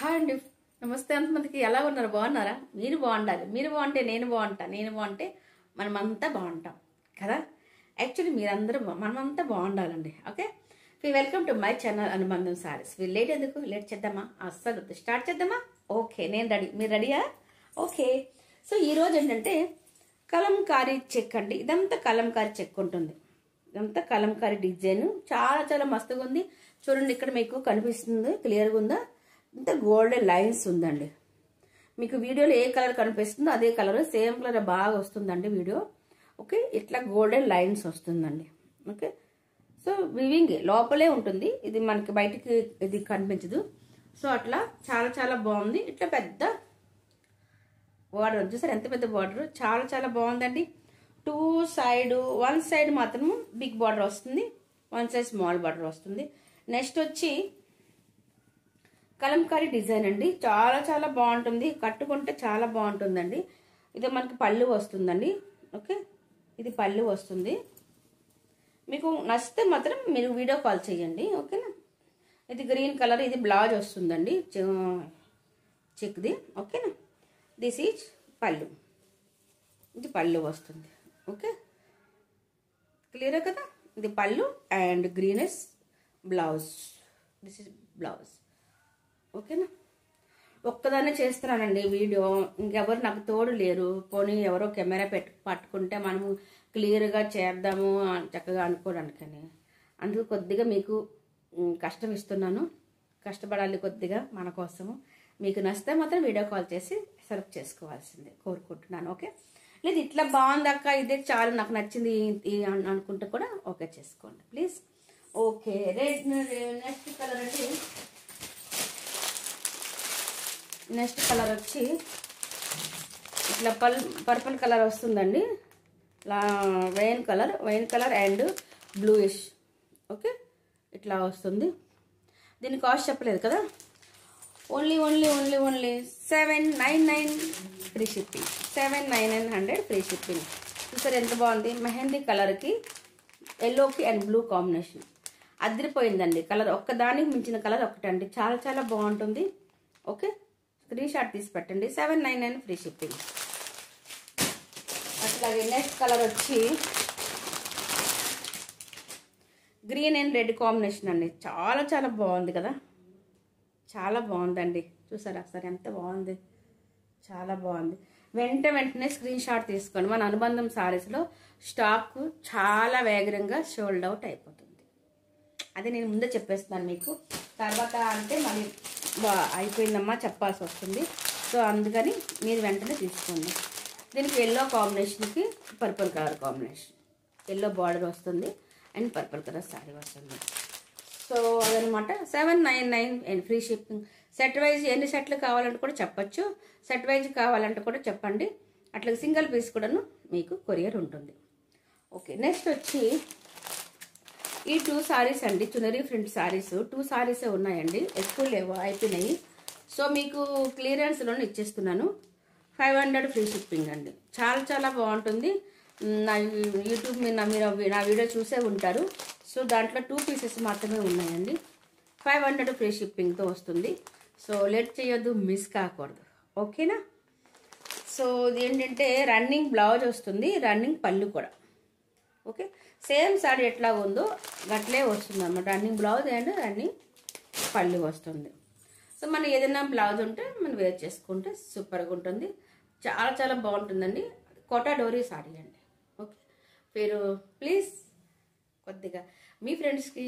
Hi అండి, నమస్తే. అంతమందికి ఎలా ఉన్నారు? బాగున్నారా? మీరు బాగుండాలి. మీరు బాగుంటే నేను బాగుంటా, నేను బాగుంటే మనమంతా బాగుంటాం కదా. యాక్చువల్లీ మీరందరూ మనమంతా బాగుండాలండి. Okay, welcome to my channel Anubandham sarees. Late ఎందుకు? లేట్ చేద్దామా? అస్సలు స్టార్ట్ చేద్దామా? ఓకే, నేను రెడీ. మీరు రెడీయా? ఓకే. సో ఈరోజు ఏంటంటే కలంకారీ చెక్ అండి. ఇదంతా కలంకారీ చెక్ ఉంటుంది. ఇదంతా కలంకారీ డిజైన్ చాలా చాలా మస్తుగా ఉంది. చూడండి, ఇక్కడ మీకు కనిపిస్తుంది, క్లియర్గా ఉందా? ఇంత గోల్డెన్ లైన్స్ ఉందండి. మీకు వీడియోలో ఏ కలర్ కనిపిస్తుందో అదే కలర్, సేమ్ కలర్ బాగా వస్తుందండి వీడియో. ఓకే, ఇట్లా గోల్డెన్ లైన్స్ వస్తుందండి. ఓకే, సో వివింగ్ లోపలే ఉంటుంది, ఇది మనకి బయటికి ఇది కనిపించదు. సో అట్లా చాలా చాలా బాగుంది. ఇట్లా పెద్ద బార్డర్ చూసారు, ఎంత పెద్ద బార్డర్, చాలా చాలా బాగుందండి. టూ సైడ్, వన్ సైడ్ మాత్రం బిగ్ బార్డర్ వస్తుంది, వన్ సైడ్ స్మాల్ బార్డర్ వస్తుంది. నెక్స్ట్ వచ్చి కలంకారీ డిజైన్ అండి, చాలా చాలా బాగుంటుంది. కట్టుకుంటే చాలా బాగుంటుందండి. ఇది మనకి పళ్ళు వస్తుందండి. ఓకే, ఇది పళ్ళు వస్తుంది. మీకు నచ్చితే మాత్రం మీరు వీడియో కాల్ చేయండి. ఓకేనా. ఇది గ్రీన్ కలర్, ఇది బ్లౌజ్ వస్తుందండి చెక్ది. ఓకేనా. దిస్ ఈజ్ పళ్ళు, ఇది పళ్ళు వస్తుంది. ఓకే, క్లియర్ కదా. ఇది పళ్ళు and greenness blouse, this is blouse. ఓకేనా. ఒక్కదాన్నే చేస్తున్నానండి వీడియో, ఇంకెవరు నాకు తోడు లేరు. పోనీ ఎవరో కెమెరా పట్టుకుంటే మనము క్లియర్గా చేద్దాము చక్కగా అనుకోవడానికని, అందుకు కొద్దిగా మీకు కష్టం ఇస్తున్నాను. కష్టపడాలి కొద్దిగా మన కోసము. మీకు నచ్చితే మాత్రం వీడియో కాల్ చేసి సెలెక్ట్ చేసుకోవాల్సిందే కోరుకుంటున్నాను. ఓకే, లేదు ఇట్లా బాగుంది అక్క, ఇదే చాలు నాకు నచ్చింది అనుకుంటే కూడా ఓకే చేసుకోండి ప్లీజ్. ఓకే, నెక్స్ట్ కలర్ అంటే, నెక్స్ట్ కలర్ వచ్చి ఇట్లా పర్పుల్ కలర్ వస్తుందండి. Wine colour and bluish. Okay, ఇట్లా వస్తుంది. దీని కాస్ట్ చెప్పలేదు కదా. Only 799 free shipping, 799 free shipping. చూసారు ఎంత బాగుంది. మెహందీ కలర్కి ఎల్లోకి అండ్ బ్లూ కాంబినేషన్ అదిరిపోయిందండి. కలర్ ఒక్కదానికి మించిన కలర్ ఒకటండి, చాలా చాలా బాగుంటుంది. ఓకే, స్క్రీన్ షాట్ తీసి పెట్టండి. 799 ఫ్రీ షిప్పింగ్. అట్లాగే నెక్స్ట్ కలర్ వచ్చి గ్రీన్ అండ్ రెడ్ కాంబినేషన్ అండి, చాలా చాలా బాగుంది కదా, చాలా బాగుందండి. చూసారా సరే ఎంత బాగుంది, చాలా బాగుంది. వెంటనే స్క్రీన్ షాట్ తీసుకోండి. మన అనుబంధం సారీస్లో స్టాక్ చాలా వేగంగా సోల్డ్ అవుట్ అయిపోతుంది. అదే నేను ముందే చెప్పేస్తున్నాను మీకు, తర్వాత అంటే మళ్ళీ అయిపోయిందమ్మా చెప్పాల్సి వస్తుంది. సో అందుకని మీరు వెంటనే తీసుకోండి. దీనికి ఎల్లో కాంబినేషన్కి purple colour combination, yellow border వస్తుంది అండ్ పర్పుల్ కలర్ శారీ వస్తుంది. సో అదనమాట. 799 and free shipping. Set wise ఎన్ని సెట్లు కావాలంటే కూడా చెప్పచ్చు, సెట్ వైజ్ కావాలంటే కూడా చెప్పండి. అట్లా సింగిల్ పీస్ కూడాను మీకు కొరియర్ ఉంటుంది. ఓకే, నెక్స్ట్ వచ్చి ఈ 2 సారీస్ అండి, చునరీ ప్రింట్ సారీస్. 2 సారీసే ఉన్నాయండి, ఎక్కువ లేవు, అయిపోయినాయి. సో మీకు క్లియరెన్స్లోనే ఇచ్చేస్తున్నాను. 500 ఫ్రీ షిప్పింగ్ అండి, చాలా చాలా బాగుంటుంది. నా యూట్యూబ్ మీద మీరు నా వీడియో చూసే ఉంటారు. సో దాంట్లో 2 పీసెస్ మాత్రమే ఉన్నాయండి. 500 ఫ్రీ షిప్పింగ్తో వస్తుంది. సో లేట్ చేయొద్దు, మిస్ కాకూడదు. ఓకేనా. సో ఇది ఏంటంటే రన్నింగ్ బ్లౌజ్ వస్తుంది, రన్నింగ్ పళ్ళు కూడా. ఓకే, సేమ్ సారీ ఎట్లా ఉందో గట్లే వస్తుంది అన్నమాట. రన్నింగ్ బ్లౌజ్ అండ్ రన్నింగ్ పళ్ళు వస్తుంది. సో మనం ఏదైనా బ్లౌజ్ ఉంటే మనం వేర్ చేసుకుంటే సూపర్గా ఉంటుంది, చాలా చాలా బాగుంటుందండి. కోటా డోరీ సారీ అండి. ఓకే, మీరు ప్లీజ్ కొద్దిగా మీ ఫ్రెండ్స్కి,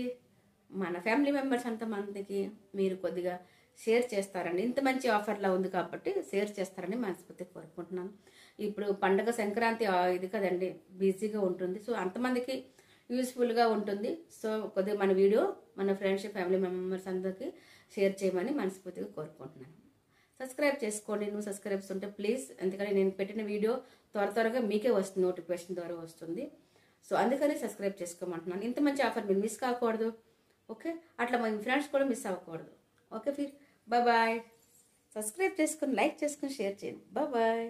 మన ఫ్యామిలీ మెంబర్స్ అంతమందికి మీరు కొద్దిగా షేర్ చేస్తారండి. ఇంత మంచి ఆఫర్లా ఉంది కాబట్టి షేర్ చేస్తారని మనస్ఫూర్తిగా కోరుకుంటున్నాను. ఇప్పుడు పండగ సంక్రాంతి ఇది కదండి, బిజీగా ఉంటుంది. సో అంతమందికి యూస్ఫుల్గా ఉంటుంది. సో కొద్దిగా మన వీడియో మన ఫ్రెండ్స్ ఫ్యామిలీ మెంబర్స్ అందరికీ షేర్ చేయమని మనస్ఫూర్తిగా కోరుకుంటున్నాను. సబ్స్క్రైబ్ చేసుకోండి, నువ్వు సబ్స్క్రైబ్స్ ఉంటే ప్లీజ్. ఎందుకంటే నేను పెట్టిన వీడియో త్వరగా మీకే వస్తుంది, నోటిఫికేషన్ ద్వారా వస్తుంది. సో అందుకని సబ్స్క్రైబ్ చేసుకోమంటున్నాను. ఇంత మంచి ఆఫర్ మీరు మిస్ కాకూడదు. ఓకే, అట్లా మన ఫ్రెండ్స్ కూడా మిస్ అవ్వకూడదు. ఓకే ఫిర్ బాయ్. సబ్స్క్రైబ్ చేసుకొని, లైక్ చేసుకొని, షేర్ చేయండి. బాయ్.